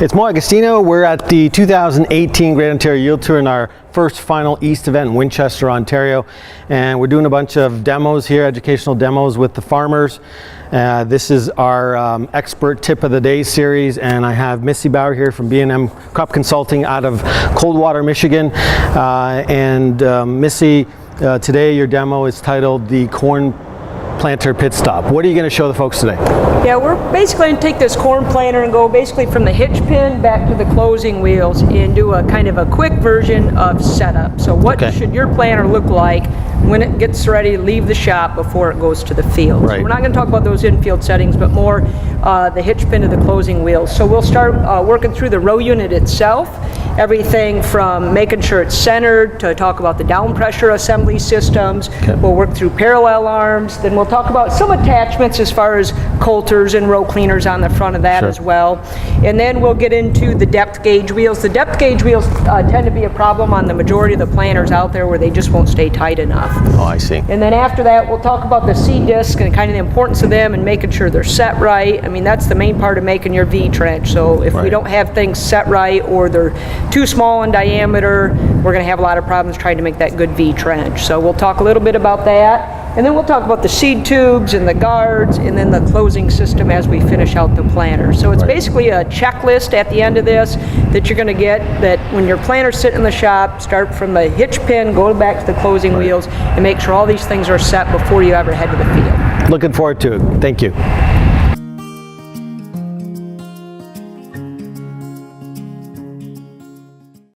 It's Mo Agostino. We're at the 2018 Great Ontario Yield Tour in our first final East event in Winchester, Ontario. And we're doing a bunch of demos here, educational demos with the farmers. This is our expert tip of the day series, and I have Missy Bauer here from B&M Crop Consulting out of Coldwater, Michigan. Missy, today your demo is titled the Corn Planter Pit Stop. What are you going to show the folks today? Yeah, we're basically going to take this corn planter and go basically from the hitch pin back to the closing wheels and do a kind of a quick version of setup. So what should your planter look like when it gets ready to leave the shop before it goes to the field? Right. So we're not going to talk about those infield settings, but more the hitch pin to the closing wheels. So we'll start working through the row unit itself, everything from making sure it's centered to talk about the down pressure assembly systems. We'll work through parallel arms, then we'll talk about some attachments as far as coulters and row cleaners on the front of that as well. And then we'll get into the depth gauge wheels. The depth gauge wheels tend to be a problem on the majority of the planters out there where they just won't stay tight enough. Oh, I see. And then after that, we'll talk about the seed disc and kind of the importance of them and making sure they're set right. I mean, that's the main part of making your V trench. So if we don't have things set right or they're too small in diameter, we're going to have a lot of problems trying to make that good V trench. So we'll talk a little bit about that. And then we'll talk about the seed tubes and the guards and then the closing system as we finish out the planter. So it's basically a checklist at the end of this that you're going to get, that when your planter's sitting in the shop, start from the hitch pin, go back to the closing wheels, and make sure all these things are set before you ever head to the field. Looking forward to it. Thank you.